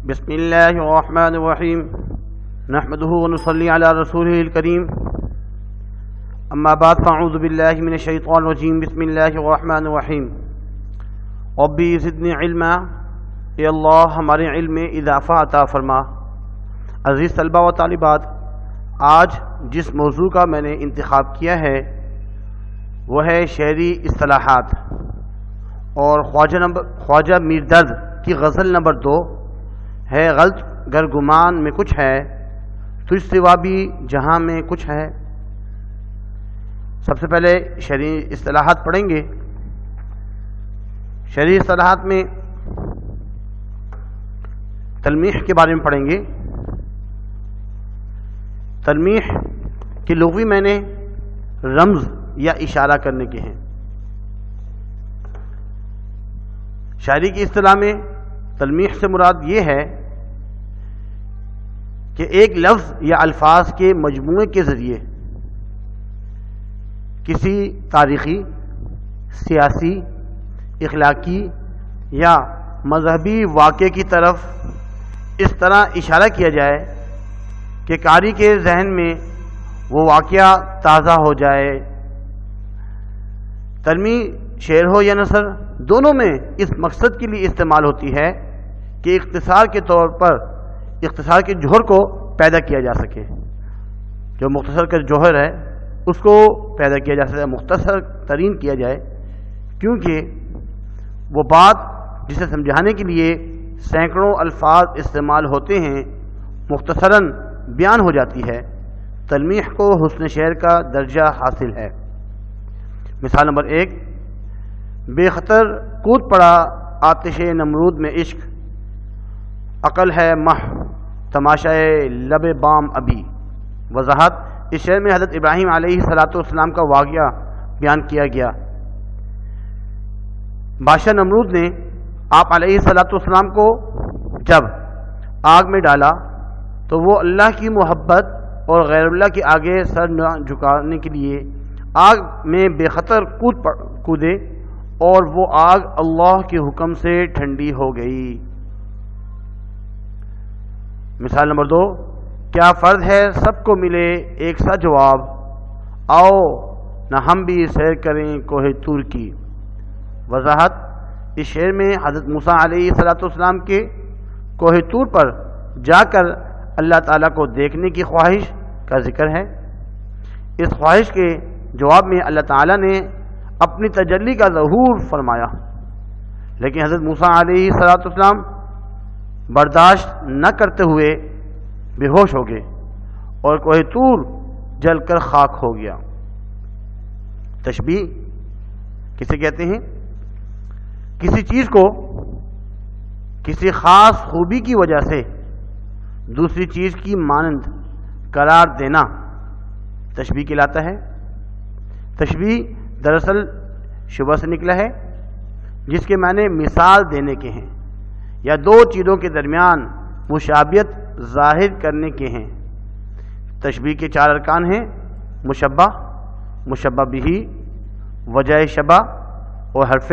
بسم اللہ الرحمن الرحیم نحمده ونصلی علی رسوله الکریم اما بعد فاعوذ باللہ من الشیطان الرجیم بسم اللہ الرحمن الرحیم ربی زدنی علما، اے اللہ ہمارے علم میں اضافہ عطا فرما۔ عزیز طلبہ و طالبات، آج جس موضوع کا میں نے انتخاب کیا ہے وہ ہے شعری اصطلاحات، اور خواجہ میر درد کی غزل نمبر 2 ہے غلط گر گمان میں کچھ ہے، تجھ سوا بھی جہاں میں کچھ ہے۔ سب سے پہلے شعری اصطلاحات پڑھیں گے۔ شعری اصطلاحات میں تلمیح کے بارے میں پڑھیں گے۔ تلمیح کے لغوی معنی رمز یا اشارہ کرنے کے ہیں۔ شاعری کی اصطلاح میں تلمیح سے مراد یہ ہے کہ ایک لفظ یا الفاظ کے مجموعے کے ذریعے کسی تاریخی، سیاسی، اخلاقی یا مذہبی واقعے کی طرف اس طرح اشارہ کیا جائے کہ قاری کے ذہن میں وہ واقعہ تازہ ہو جائے۔ تلمیح شعر ہو یا نثر، دونوں میں اس مقصد کے لیے استعمال ہوتی ہے کہ اختصار کے طور پر اختصار کے جوہر کو پیدا کیا جا سکے۔ جو مختصر کا جوہر ہے اس کو پیدا کیا جا سکے، مختصر ترین کیا جائے، کیونکہ وہ بات جسے سمجھانے کے لیے سینکڑوں الفاظ استعمال ہوتے ہیں مختصراً بیان ہو جاتی ہے۔ تلمیح کو حسن شعر کا درجہ حاصل ہے۔ مثال نمبر 1، بے خطر کود پڑا آتش نمرود میں عشق، عقل ہے مح تماشائے لب بام ابھی۔ وضاحت، اس شعر میں حضرت ابراہیم علیہ السلام کا واقعہ بیان کیا گیا۔ بادشاہ نمرود نے آپ علیہ السلام کو جب آگ میں ڈالا تو وہ اللہ کی محبت اور غیر اللہ کے آگے سر نہ جھکانے کے لیے آگ میں بے خطر کودے، اور وہ آگ اللہ کے حکم سے ٹھنڈی ہو گئی۔ مثال نمبر 2، کیا فرض ہے سب کو ملے ایک سا جواب، آؤ نہ ہم بھی سیر کریں کوہ طور کی۔ وضاحت، اس شعر میں حضرت موسیٰ علیہ السلام کے کوہ طور پر جا کر اللہ تعالیٰ کو دیکھنے کی خواہش کا ذکر ہے۔ اس خواہش کے جواب میں اللہ تعالیٰ نے اپنی تجلی کا ظہور فرمایا، لیکن حضرت موسیٰ علیہ السلام برداشت نہ کرتے ہوئے بے ہوش ہو گئے اور کوہ طور جل کر خاک ہو گیا۔ تشبیہ کسے کہتے ہیں؟ کسی چیز کو کسی خاص خوبی کی وجہ سے دوسری چیز کی مانند قرار دینا تشبیہ کہلاتا ہے۔ تشبیہ دراصل شبہ سے نکلا ہے، جس کے معنی مثال دینے کے ہیں یا دو چیزوں کے درمیان مشابہت ظاہر کرنے کے ہیں۔ تشبیہ کے 4 ارکان ہیں: مشبہ، مشبہ بہ، وجہ شبہ اور حرف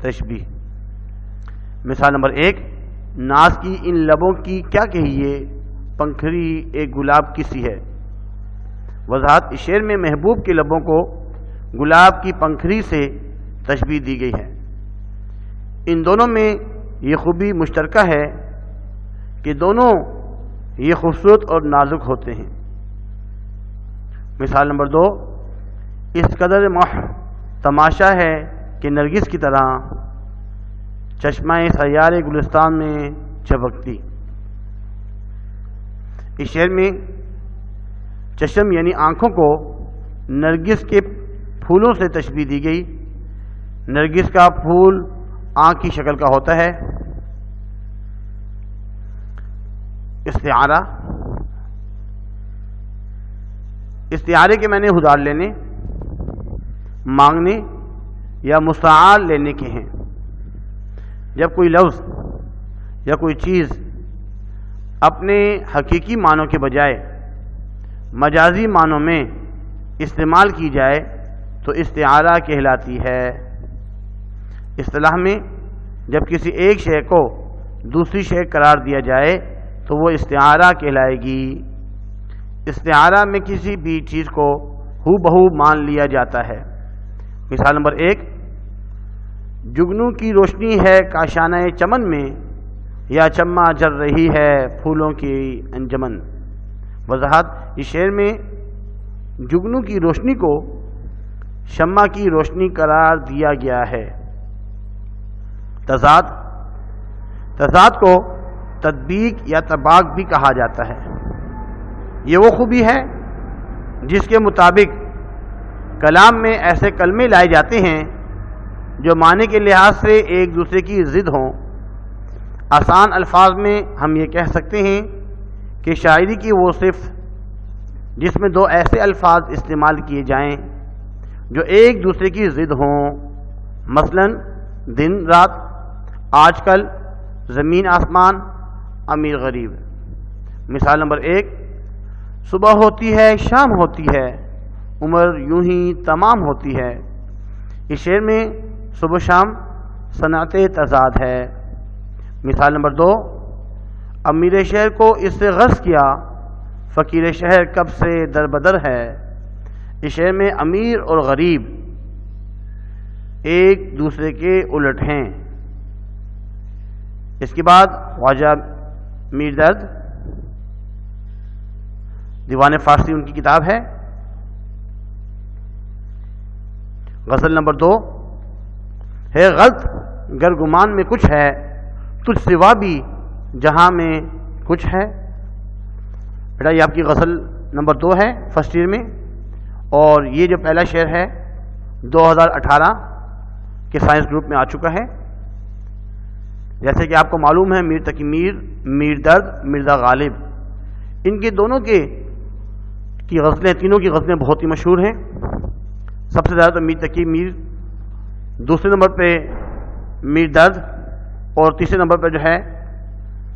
تشبیہ۔ مثال نمبر 1، ناز کی ان لبوں کی کیا کہیے، پنکھڑی ایک گلاب کی سی ہے۔ وضاحت، اس شعر میں محبوب کے لبوں کو گلاب کی پنکھڑی سے تشبیہ دی گئی ہے۔ ان دونوں میں یہ خوبی مشترکہ ہے کہ دونوں یہ خوبصورت اور نازک ہوتے ہیں۔ مثال نمبر 2، اس قدر مح تماشا ہے کہ نرگس کی طرح چشمہ سیار گلستان میں چمکتی۔ اس شعر میں چشم یعنی آنکھوں کو نرگس کے پھولوں سے تشبیہ دی گئی۔ نرگس کا پھول آنکھ کی شکل کا ہوتا ہے۔ استعارے کے معنی ادھار لینے، مانگنے یا مستعار لینے کے ہیں۔ جب کوئی لفظ یا کوئی چیز اپنے حقیقی معنوں کے بجائے مجازی معنوں میں استعمال کی جائے تو استعارہ کہلاتی ہے۔ اصطلاح میں جب کسی ایک شے کو دوسری شے قرار دیا جائے تو وہ استعارہ کہلائے گی۔ استعارہ میں کسی بھی چیز کو ہو بہو مان لیا جاتا ہے۔ مثال نمبر 1، جگنو کی روشنی ہے کاشانہ چمن میں، یا چما جل رہی ہے پھولوں کی انجمن۔ وضاحت، اس شعر میں جگنو کی روشنی کو شمع کی روشنی قرار دیا گیا ہے۔ تضاد کو تطبیق یا طباق بھی کہا جاتا ہے۔ یہ وہ خوبی ہے جس کے مطابق کلام میں ایسے کلمے لائے جاتے ہیں جو معنی کے لحاظ سے ایک دوسرے کی ضد ہوں۔ آسان الفاظ میں ہم یہ کہہ سکتے ہیں کہ شاعری کی وہ صفت جس میں دو ایسے الفاظ استعمال کیے جائیں جو ایک دوسرے کی ضد ہوں، مثلا دن رات، آج کل، زمین آسمان، امیر غریب۔ مثال نمبر 1، صبح ہوتی ہے شام ہوتی ہے، عمر یوں ہی تمام ہوتی ہے۔ اس شعر میں صبح شام صنعت تضاد ہے۔ مثال نمبر 2، امیر شہر کو اس سے غرض کیا، فقیر شہر کب سے در بدر ہے۔ اس شعر میں امیر اور غریب ایک دوسرے کے الٹ ہیں۔ اس کے بعد خواجہ میر درد، دیوان فارسی ان کی کتاب ہے۔ غزل نمبر 2، ہے غلط گر گمان میں کچھ ہے، تجھ سوا بھی جہاں میں کچھ ہے۔ بیٹا یہ آپ کی غزل نمبر 2 ہے فرسٹ ایئر میں، اور یہ جو پہلا شعر ہے 2018 کے سائنس گروپ میں آ چکا ہے۔ جیسے کہ آپ کو معلوم ہے میر تقی میر، میر درد، مرزا غالب، ان کے دونوں کی غزلیں، تینوں کی غزلیں بہت ہی مشہور ہیں۔ سب سے زیادہ تو میر تقی میر، دوسرے نمبر پہ میر درد، اور تیسرے نمبر پہ جو ہے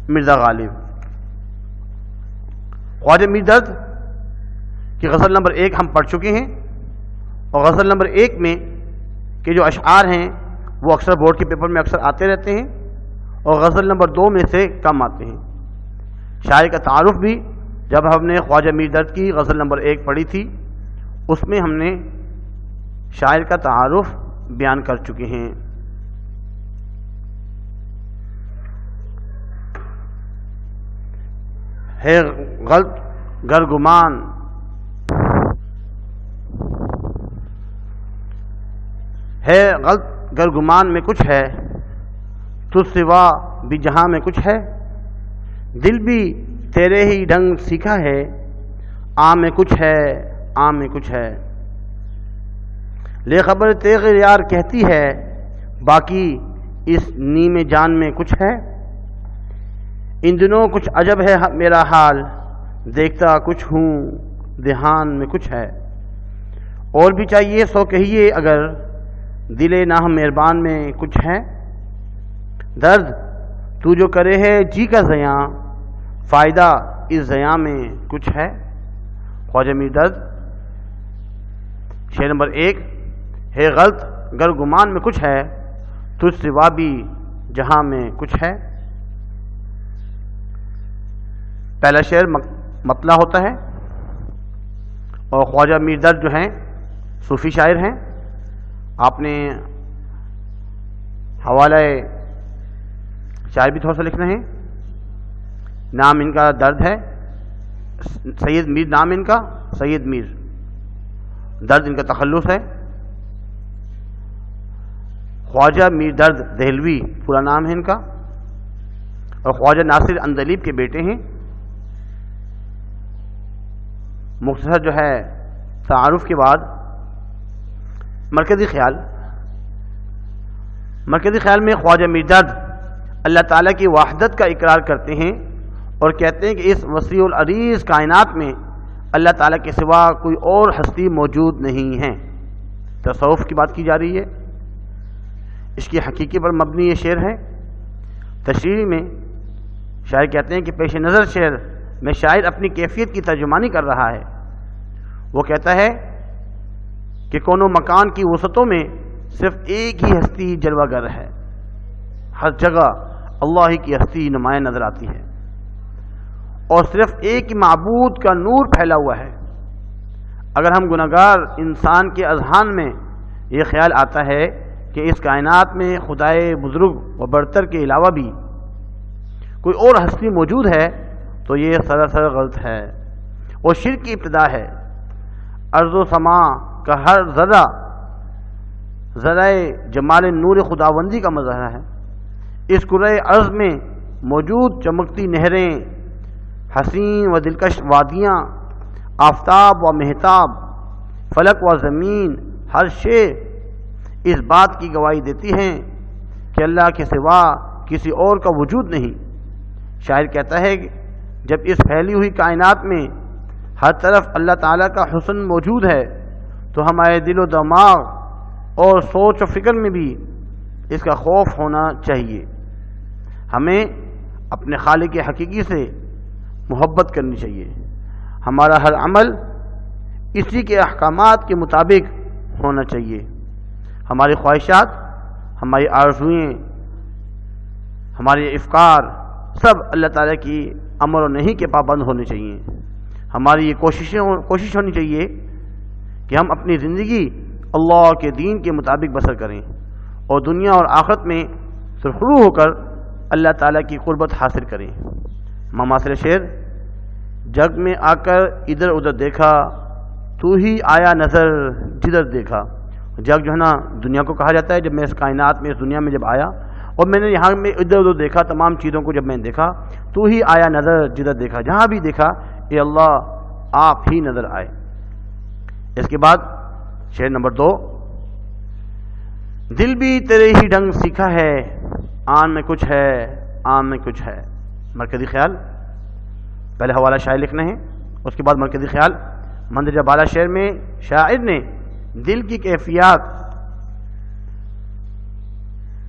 مرزا غالب۔ خواجہ میر درد کی غزل نمبر 1 ہم پڑھ چکے ہیں، اور غزل نمبر 1 میں کے جو اشعار ہیں وہ اکثر بورڈ کے پیپر میں اکثر آتے رہتے ہیں، اور غزل نمبر 2 میں سے کم آتے ہیں۔ شاعر کا تعارف بھی جب ہم نے خواجہ میر درد کی غزل نمبر 1 پڑھی تھی، اس میں ہم نے شاعر کا تعارف بیان کر چکے ہیں۔ ہے غلط گر گمان، ہے غلط گر گمان میں کچھ ہے، تجھ سوا بھی جہاں میں کچھ ہے۔ دل بھی تیرے ہی ڈھنگ سیکھا ہے، آم میں کچھ ہے، آم میں کچھ ہے۔ لے خبر تیغ یار کہتی ہے، باقی اس نیم جان میں کچھ ہے۔ ان دنوں کچھ عجب ہے میرا حال، دیکھتا کچھ ہوں دھیان میں کچھ ہے۔ اور بھی چاہیے سو کہیے اگر، دل ناہ مہربان میں کچھ ہے۔ درد تو جو کرے ہے جی کا زیاں، فائدہ اس زیاں میں کچھ ہے۔ خواجہ میر درد، شعر نمبر 1، ہے غلط گر گمان میں کچھ ہے، تجھ سوا بھی جہاں میں کچھ ہے۔ پہلا شعر مطلع ہوتا ہے، اور خواجہ میر درد جو ہیں صوفی شاعر ہیں۔ آپ نے حوالہ شاعر بھی تھوڑا سا لکھنا ہے۔ نام ان کا درد ہے، سید میر نام ان کا، سید میر، درد ان کا تخلص ہے۔ خواجہ میر درد دہلوی پورا نام ہے ان کا، اور خواجہ ناصر اندلیب کے بیٹے ہیں۔ مختصر جو ہے تعارف کے بعد مرکزی خیال میں خواجہ میر درد اللہ تعالیٰ کی وحدت کا اقرار کرتے ہیں، اور کہتے ہیں کہ اس وسیع العریض کائنات میں اللہ تعالیٰ کے سوا کوئی اور ہستی موجود نہیں ہے۔ تصوف کی بات کی جا رہی ہے، اس کی حقیقی پر مبنی یہ شعر ہے۔ تشریح میں شاعر کہتے ہیں کہ پیش نظر شعر میں شاعر اپنی کیفیت کی ترجمانی کر رہا ہے۔ وہ کہتا ہے کہ کون و مکان کی وسعتوں میں صرف ایک ہی ہستی جلوہ گر ہے، ہر جگہ اللہ کی ہستی نمایاں نظر آتی ہے، اور صرف ایک ہی معبود کا نور پھیلا ہوا ہے۔ اگر ہم گناہگار انسان کے اذہان میں یہ خیال آتا ہے کہ اس کائنات میں خدائے بزرگ و برتر کے علاوہ بھی کوئی اور ہستی موجود ہے تو یہ سراسر غلط ہے اور شرک کی ابتدا ہے۔ ارض و سما کا ہر ذرہ جمال نور خداوندی کا مظاہرہ ہے۔ اس کرۂ ارض میں موجود چمکتی نہریں، حسین و دلکش وادیاں، آفتاب و مہتاب، فلک و زمین، ہر شے اس بات کی گواہی دیتی ہیں کہ اللہ کے سوا کسی اور کا وجود نہیں۔ شاعر کہتا ہے کہ جب اس پھیلی ہوئی کائنات میں ہر طرف اللہ تعالیٰ کا حسن موجود ہے تو ہمارے دل و دماغ اور سوچ و فکر میں بھی اس کا خوف ہونا چاہیے۔ ہمیں اپنے خالق حقیقی سے محبت کرنی چاہیے۔ ہمارا ہر عمل اسی کے احکامات کے مطابق ہونا چاہیے۔ ہماری خواہشات، ہماری آرزوئیں، ہمارے افکار سب اللہ تعالیٰ کی امر و نہی کے پابند ہونے چاہیے۔ ہماری یہ کوشش ہونی چاہیے کہ ہم اپنی زندگی اللہ کے دین کے مطابق بسر کریں اور دنیا اور آخرت میں سرخرو ہو کر اللہ تعالیٰ کی قربت حاصل کریں۔ مماثل شعر: جگ میں آ کر ادھر ادھر دیکھا، تو ہی آیا نظر جدھر دیکھا۔ جگ جو ہے نا دنیا کو کہا جاتا ہے۔ جب میں اس کائنات میں، اس دنیا میں جب آیا اور میں نے یہاں میں ادھر ادھر دیکھا، تمام چیزوں کو جب میں نے دیکھا، تو ہی آیا نظر جدھر دیکھا، جہاں بھی دیکھا اے اللہ آپ ہی نظر آئے۔ اس کے بعد شعر نمبر 2: دل بھی تیرے ہی ڈھنگ سیکھا ہے، آن میں کچھ ہے، آن میں کچھ ہے۔ مرکزی خیال، پہلے حوالہ شاعر لکھنا ہے، اس کے بعد مرکزی خیال۔ مندرجہ بالا شعر میں شاعر نے دل کی کیفیات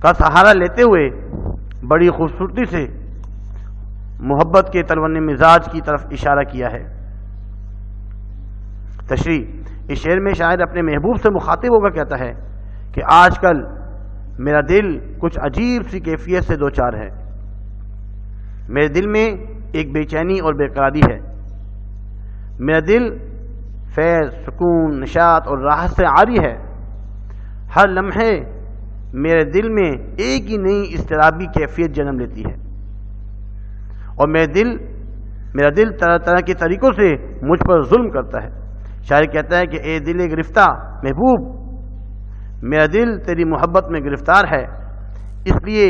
کا سہارا لیتے ہوئے بڑی خوبصورتی سے محبت کے تلون مزاج کی طرف اشارہ کیا ہے۔ تشریح: اس شعر میں شاعر اپنے محبوب سے مخاطب ہوگا کہتا ہے کہ آج کل میرا دل کچھ عجیب سی کیفیت سے دوچار ہے۔ میرے دل میں ایک بے چینی اور بے قراری ہے۔ میرا دل فیض، سکون، نشاط اور راحت سے عاری ہے۔ ہر لمحے میرے دل میں ایک ہی نئی اضطرابی کیفیت جنم لیتی ہے، اور میرا دل طرح طرح کے طریقوں سے مجھ پر ظلم کرتا ہے۔ شاعر کہتا ہے کہ اے دل گرفتہ محبوب، میرا دل تیری محبت میں گرفتار ہے، اس لیے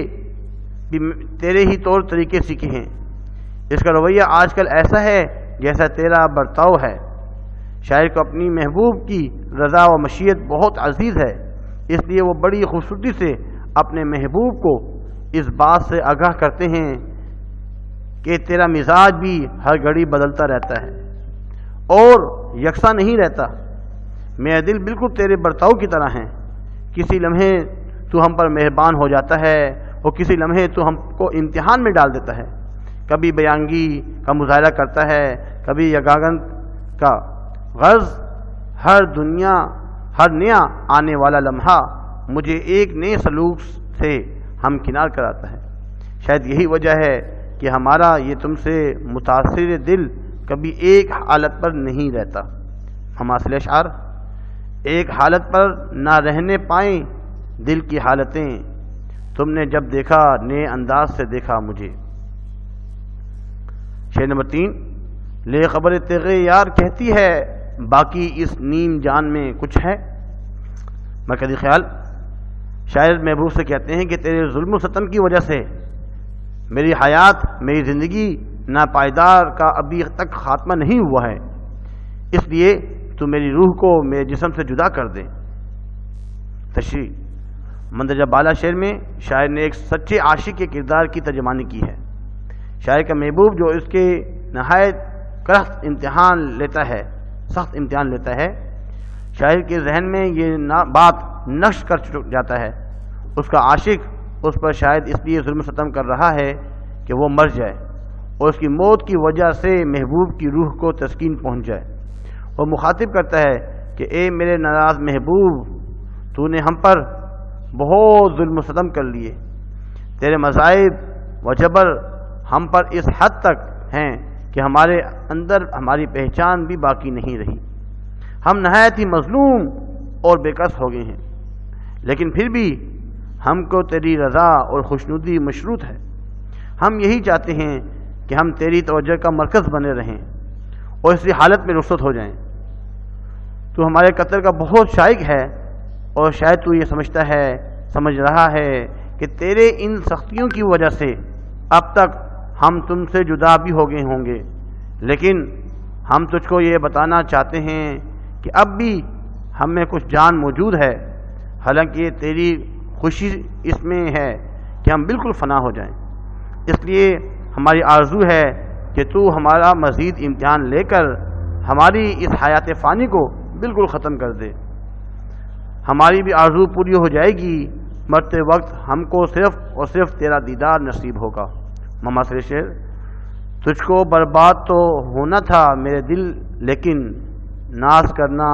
بھی تیرے ہی طور طریقے سیکھے ہیں۔ اس کا رویہ آج کل ایسا ہے جیسا تیرا برتاؤ ہے۔ شاعر کو اپنی محبوب کی رضا و مشیت بہت عزیز ہے، اس لیے وہ بڑی خوبصورتی سے اپنے محبوب کو اس بات سے آگاہ کرتے ہیں کہ تیرا مزاج بھی ہر گھڑی بدلتا رہتا ہے اور یکساں نہیں رہتا۔ میرا دل بالکل تیرے برتاؤ کی طرح ہے، کسی لمحے تو ہم پر مہربان ہو جاتا ہے اور کسی لمحے تو ہم کو امتحان میں ڈال دیتا ہے۔ کبھی بیانگی کا مظاہرہ کرتا ہے، کبھی یگانت کا۔ غرض ہر نیا آنے والا لمحہ مجھے ایک نئے سلوک سے ہمکنار کراتا ہے۔ شاید یہی وجہ ہے کہ ہمارا یہ تم سے متاثر دل کبھی ایک حالت پر نہیں رہتا۔ مماثل اشعار: ایک حالت پر نہ رہنے پائیں دل کی حالتیں، تم نے جب دیکھا نئے انداز سے دیکھا مجھے۔ شعر نمبر 3: لے خبر تیغ یار کہتی ہے باقی اس نیم جان میں کچھ ہے۔ مرکزی خیال: شاعر محبوب سے کہتے ہیں کہ تیرے ظلم و ستم کی وجہ سے میری حیات، میری زندگی ناپائیدار کا ابھی تک خاتمہ نہیں ہوا ہے، اس لیے تو میری روح کو میرے جسم سے جدا کر دے۔ تشریح: مندرجہ بالا شعر میں شاعر نے ایک سچے عاشق کے کردار کی ترجمانی کی ہے۔ شاعر کا محبوب جو اس کے نہایت سخت امتحان لیتا ہے، شاعر کے ذہن میں یہ بات نقش کر جاتا ہے، اس کا عاشق اس پر شاید اس لیے ظلم ستم کر رہا ہے کہ وہ مر جائے اور اس کی موت کی وجہ سے محبوب کی روح کو تسکین پہنچ جائے۔ وہ مخاطب کرتا ہے کہ اے میرے ناراض محبوب، تو نے ہم پر بہت ظلم و ستم کر لیے، تیرے مصائب جبر ہم پر اس حد تک ہیں کہ ہمارے اندر ہماری پہچان بھی باقی نہیں رہی. ہم نہایت ہی مظلوم اور بے کس ہو گئے ہیں، لیکن پھر بھی ہم کو تیری رضا اور خوشنودی مشروط ہے. ہم یہی چاہتے ہیں کہ ہم تیری توجہ کا مرکز بنے رہیں اور اسی حالت میں رخصت ہو جائیں. تو ہمارے قتل کا بہت شائق ہے، اور شاید تو یہ سمجھ رہا ہے کہ تیرے ان سختیوں کی وجہ سے اب تک ہم تم سے جدا بھی ہو گئے ہوں گے، لیکن ہم تجھ کو یہ بتانا چاہتے ہیں کہ اب بھی ہم میں کچھ جان موجود ہے، حالانکہ تیری خوشی اس میں ہے کہ ہم بالکل فنا ہو جائیں. اس لیے ہماری آرزو ہے کہ تو ہمارا مزید امتحان لے کر ہماری اس حیات فانی کو بالکل ختم کر دے. ہماری بھی آرزو پوری ہو جائے گی، مرتے وقت ہم کو صرف اور صرف تیرا دیدار نصیب ہوگا. مماثل شعر: تجھ کو برباد تو ہونا تھا میرے دل، لیکن ناز کرنا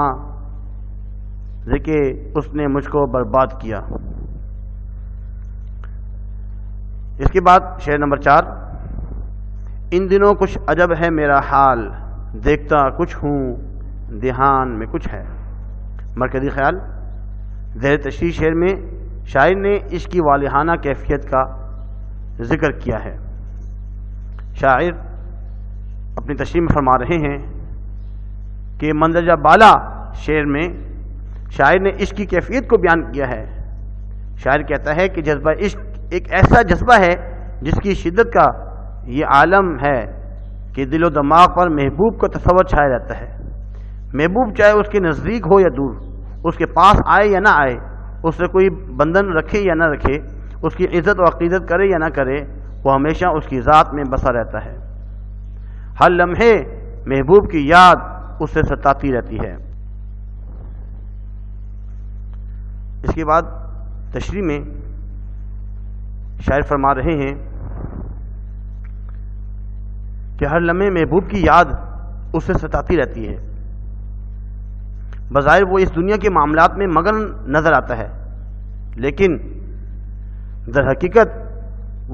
کہ اس نے مجھ کو برباد کیا. اس کے بعد شعر نمبر 4: ان دنوں کچھ عجب ہے میرا حال، دیکھتا کچھ ہوں دھیان میں کچھ ہے. مرکزی خیال: زیر تشریح شعر میں شاعر نے عشق کی والہانہ کیفیت کا ذکر کیا ہے. شاعر اپنی تشریح میں فرما رہے ہیں کہ مندرجہ بالا شعر میں شاعر نے عشق کی کیفیت کو بیان کیا ہے. شاعر کہتا ہے کہ جذبہ عشق ایک ایسا جذبہ ہے جس کی شدت کا یہ عالم ہے کہ دل و دماغ پر محبوب کا تصور چھایا رہتا ہے. محبوب چاہے اس کے نزدیک ہو یا دور، اس کے پاس آئے یا نہ آئے، اس سے کوئی بندھن رکھے یا نہ رکھے، اس کی عزت و عقیدت کرے یا نہ کرے، وہ ہمیشہ اس کی ذات میں بسا رہتا ہے. ہر لمحے محبوب کی یاد اس سے ستاتی رہتی ہے. اس کے بعد تشریح میں شاعر فرما رہے ہیں کہ ہر لمحے محبوب کی یاد اس سے ستاتی رہتی ہے. بظاہر وہ اس دنیا کے معاملات میں مگن نظر آتا ہے، لیکن در حقیقت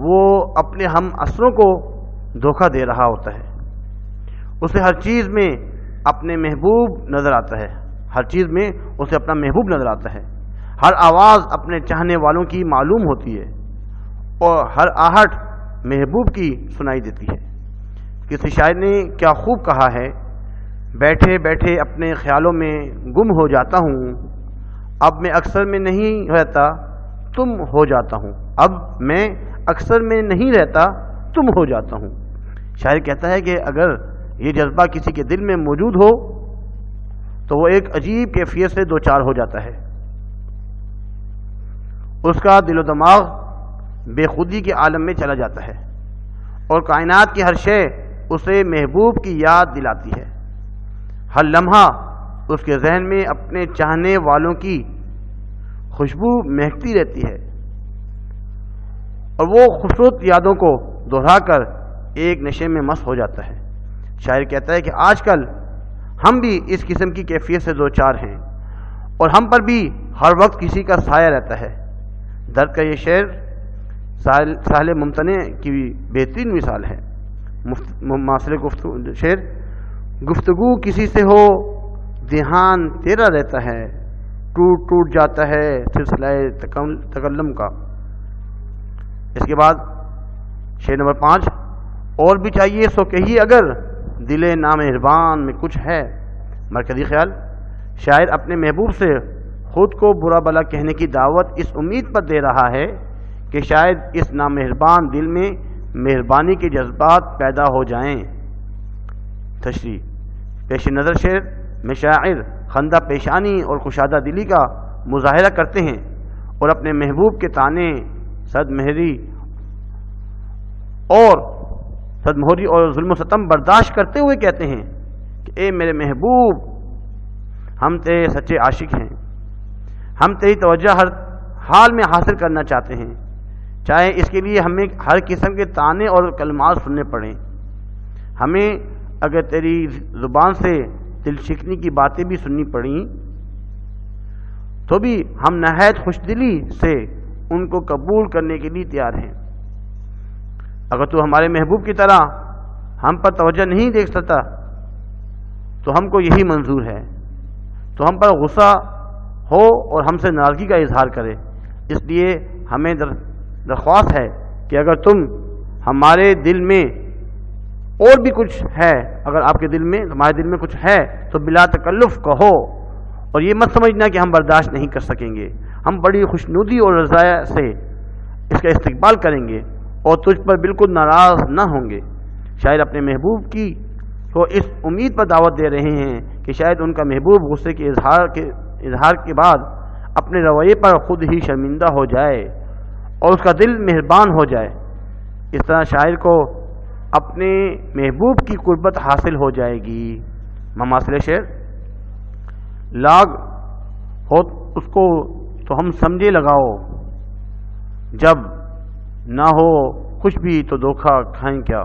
وہ اپنے ہم اثروں کو دھوکہ دے رہا ہوتا ہے. اسے ہر چیز میں اپنے محبوب نظر آتا ہے، ہر چیز میں اسے اپنا محبوب نظر آتا ہے. ہر آواز اپنے چاہنے والوں کی معلوم ہوتی ہے اور ہر آہٹ محبوب کی سنائی دیتی ہے. کسی شاعر نے کیا خوب کہا ہے: بیٹھے بیٹھے اپنے خیالوں میں گم ہو جاتا ہوں، اب میں اکثر میں نہیں رہتا تم ہو جاتا ہوں، اب میں اکثر میں نہیں رہتا تم ہو جاتا ہوں. شاعر کہتا ہے کہ اگر یہ جذبہ کسی کے دل میں موجود ہو تو وہ ایک عجیب کیفیت سے دوچار ہو جاتا ہے. اس کا دل و دماغ بے خودی کے عالم میں چلا جاتا ہے اور کائنات کی ہر شے اسے محبوب کی یاد دلاتی ہے. ہر لمحہ اس کے ذہن میں اپنے چاہنے والوں کی خوشبو مہکتی رہتی ہے اور وہ خوبصورت یادوں کو دہرا کر ایک نشے میں مست ہو جاتا ہے. شاعر کہتا ہے کہ آج کل ہم بھی اس قسم کی کیفیت سے دوچار ہیں اور ہم پر بھی ہر وقت کسی کا سایہ رہتا ہے. درد کا یہ شعر ساحل ممتنع کی بہترین مثال ہے. معاصرے شعر: گفتگو کسی سے ہو دھیان تیرا رہتا ہے، ٹوٹ ٹوٹ جاتا ہے سلسلہ تکلم کا. اس کے بعد شعر نمبر 5: اور بھی چاہیے سو کہیے اگر دل نامہربان میں کچھ ہے. مرکزی خیال: شاعر اپنے محبوب سے خود کو برا بلا کہنے کی دعوت اس امید پر دے رہا ہے کہ شاید اس نامہربان دل میں مہربانی کے جذبات پیدا ہو جائیں. تشریح: پیش نظر شعر میں شاعر خندہ پیشانی اور کشادہ دلی کا مظاہرہ کرتے ہیں اور اپنے محبوب کے طعنے صد مہری اور ظلم و ستم برداشت کرتے ہوئے کہتے ہیں کہ اے میرے محبوب، ہم تیرے سچے عاشق ہیں، ہم تیری توجہ ہر حال میں حاصل کرنا چاہتے ہیں، چاہے اس کے لیے ہمیں ہر قسم کے طعنے اور کلمات سننے پڑیں. ہمیں اگر تیری زبان سے دل شکنی کی باتیں بھی سننی پڑیں تو بھی ہم نہایت خوش دلی سے ان کو قبول کرنے کے لیے تیار ہیں. اگر تو ہمارے محبوب کی طرح ہم پر توجہ نہیں دیکھ سکتا تو ہم کو یہی منظور ہے، تو ہم پر غصہ ہو اور ہم سے ناراضگی کا اظہار کرے۔ اس لیے ہمیں درخواست ہے کہ اگر تم ہمارے دل میں اور بھی کچھ ہے، اگر آپ کے دل میں ہمارے دل میں کچھ ہے تو بلا تکلف کہو، اور یہ مت سمجھنا کہ ہم برداشت نہیں کر سکیں گے، ہم بڑی خوشنودی اور رضا سے اس کا استقبال کریں گے اور تجھ پر بالکل ناراض نہ ہوں گے۔ شاید اپنے محبوب کی کو اس امید پر دعوت دے رہے ہیں کہ شاید ان کا محبوب غصے کے اظہار کے بعد اپنے رویے پر خود ہی شرمندہ ہو جائے اور اس کا دل مہربان ہو جائے۔ اس طرح شاعر کو اپنے محبوب کی قربت حاصل ہو جائے گی۔ مماثل شعر: لاگ ہو اس کو تو ہم سمجھے لگاؤ، جب نہ ہو کچھ بھی تو دھوکہ کھائیں کیا۔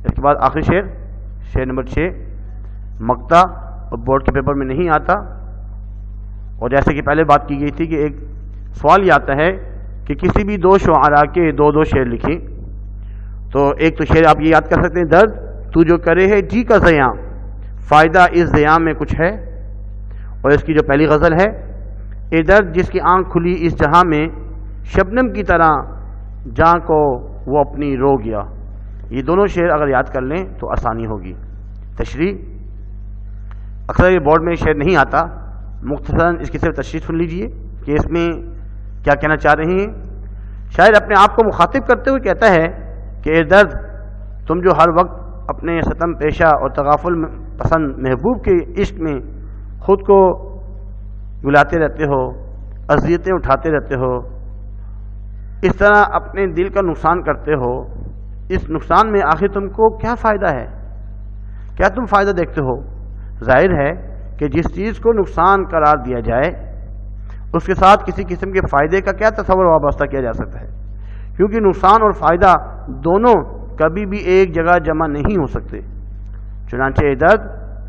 اس کے بعد آخری شعر نمبر 6 مقطع اور بورڈ کے پیپر میں نہیں آتا، اور جیسے کہ پہلے بات کی گئی تھی کہ ایک سوال یہ آتا ہے کہ کسی بھی دو شعراء کے دو شعر لکھیں، تو ایک تو شعر آپ یہ یاد کر سکتے ہیں: درد تو جو کرے ہے جی کا زیاں، فائدہ اس زیاں میں کچھ ہے۔ اور اس کی جو پہلی غزل ہے: اے درد جس کی آنکھ کھلی اس جہاں میں، شبنم کی طرح جاں کو وہ اپنی رو گیا۔ یہ دونوں شعر اگر یاد کر لیں تو آسانی ہوگی۔ تشریح: اکثر یہ بورڈ میں شعر نہیں آتا، مختصراً اس کی صرف تشریح سن لیجئے کہ اس میں کیا کہنا چاہ رہے ہیں۔ شاعر اپنے آپ کو مخاطب کرتے ہوئے کہتا ہے کہ اے درد، تم جو ہر وقت اپنے ستم پیشہ اور تغافل پسند محبوب کے عشق میں خود کو گلاتے رہتے ہو، اذیتیں اٹھاتے رہتے ہو، اس طرح اپنے دل کا نقصان کرتے ہو، اس نقصان میں آخر تم کو کیا فائدہ ہے؟ کیا تم فائدہ دیکھتے ہو؟ ظاہر ہے کہ جس چیز کو نقصان قرار دیا جائے اس کے ساتھ کسی قسم کے فائدے کا کیا تصور وابستہ کیا جا سکتا ہے، کیونکہ نقصان اور فائدہ دونوں کبھی بھی ایک جگہ جمع نہیں ہو سکتے۔ چنانچہ اے درد،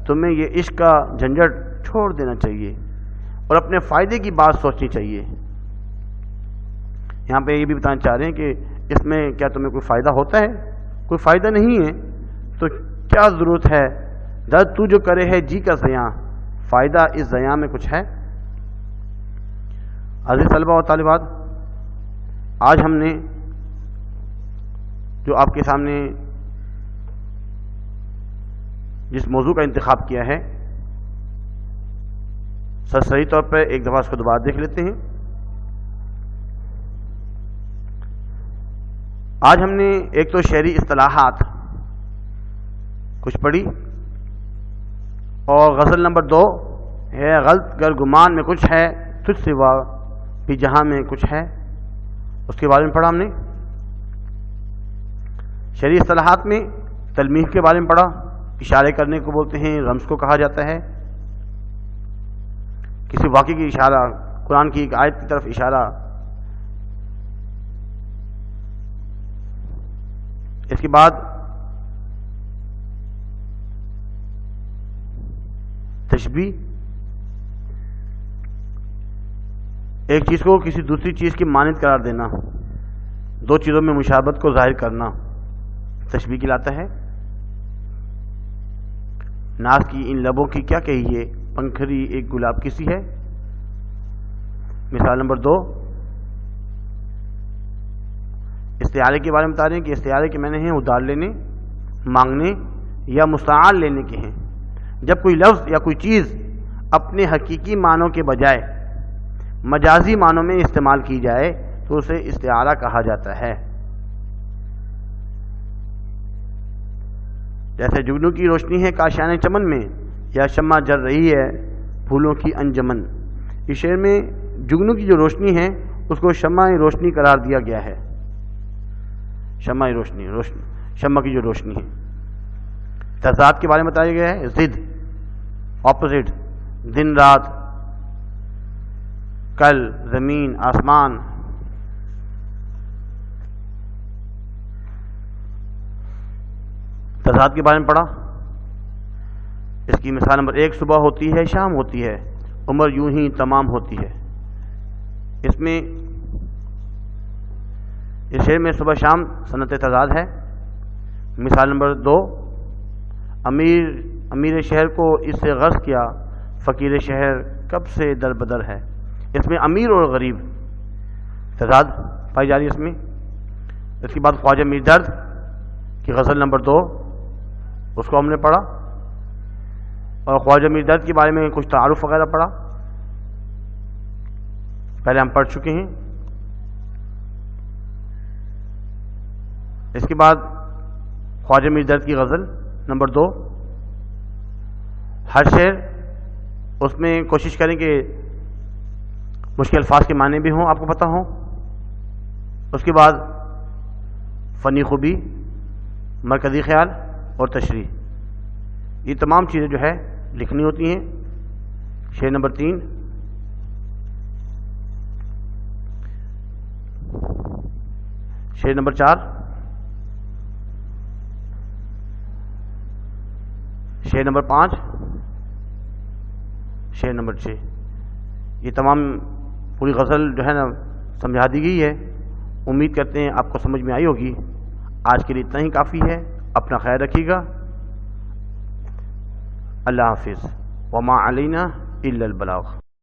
تمہیں یہ عشق کا جھنجٹ چھوڑ دینا چاہیے اور اپنے فائدے کی بات سوچنی چاہیے۔ یہاں پہ یہ بھی بتانا چاہ رہے ہیں کہ اس میں کیا تمہیں کوئی فائدہ ہوتا ہے؟ کوئی فائدہ نہیں ہے تو کیا ضرورت ہے؟ درد تو جو کرے ہے جی کا زیاں، فائدہ اس زیاں میں کچھ ہے۔ عزیز طلبہ و طالبات، آج ہم نے جو آپ کے سامنے جس موضوع کا انتخاب کیا ہے، سرسری طور پر ایک دفعہ اس کو دوبارہ دیکھ لیتے ہیں۔ آج ہم نے ایک تو شعری اصطلاحات کچھ پڑھی، اور غزل نمبر 2 ہے غلط گر گمان میں کچھ ہے تجھ سوا بھی جہاں میں کچھ ہے، اس کے بارے میں پڑھا ہم نے۔ شعری اصطلاحات میں تلمیح کے بارے میں پڑھا، اشارے کرنے کو بولتے ہیں، رمز کو کہا جاتا ہے، کسی واقعے کی اشارہ، قرآن کی ایک آیت کی طرف اشارہ۔ اس کے بعد تشبیہ، ایک چیز کو کسی دوسری چیز کی مانند قرار دینا، دو چیزوں میں مشابہت کو ظاہر کرنا تشبیہ کہلاتا ہے۔ ناز کی ان لبوں کی کیا کہیے، پنکھڑی ایک گلاب کی سی ہے۔ مثال نمبر 2 استعارے کے بارے میں بتا رہے ہیں کہ استعارے کے معنی ہیں ادھار لینے، مانگنے یا مستعار لینے کے ہیں۔ جب کوئی لفظ یا کوئی چیز اپنے حقیقی معنوں کے بجائے مجازی معنوں میں استعمال کی جائے تو اسے استعارہ کہا جاتا ہے۔ جیسے جگنو کی روشنی ہے کاشیان چمن میں، یا شمع جل رہی ہے پھولوں کی انجمن۔ اس شعر میں جگنو کی جو روشنی ہے اس کو شمع روشنی قرار دیا گیا ہے۔ شمع روشنی، شمع کی جو روشنی ہے۔ تضاد کے بارے میں بتایا گیا ہے، ضد، اپوزٹ، دن رات، کل، زمین، آسمان۔ تضاد کے بارے میں پڑھا، اس کی مثال نمبر 1 صبح ہوتی ہے شام ہوتی ہے، عمر یوں ہی تمام ہوتی ہے۔ اس میں اس شعر میں صبح شام صنعت تضاد ہے۔ مثال نمبر 2، امیر شہر کو اس سے غرض کیا، فقیر شہر کب سے در بدر ہے۔ اس میں امیر اور غریب تضاد پائی جا رہی ہے اس میں۔ اس کے بعد خواجہ میر درد کی غزل نمبر 2، اس کو ہم نے پڑھا، اور خواجہ میر درد کے بارے میں کچھ تعارف وغیرہ پڑھا، پہلے ہم پڑھ چکے ہیں۔ اس کے بعد خواجہ میر درد کی غزل نمبر 2، ہر شعر اس میں کوشش کریں کہ مشکل الفاظ کے معنی بھی ہوں، آپ کو پتہ ہوں۔ اس کے بعد فنی خوبی، مرکزی خیال اور تشریح، یہ تمام چیزیں جو ہے لکھنی ہوتی ہیں۔ شعر نمبر 3، شعر نمبر 4، شعر نمبر 5، شعر نمبر 6، یہ تمام پوری غزل جو ہے نا سمجھا دی گئی ہے۔ امید کرتے ہیں آپ کو سمجھ میں آئی ہوگی۔ آج کے لیے اتنا ہی کافی ہے۔ اپنا خیال رکھیے گا۔ اللہ حافظ۔ وما علینا الا البلاغ۔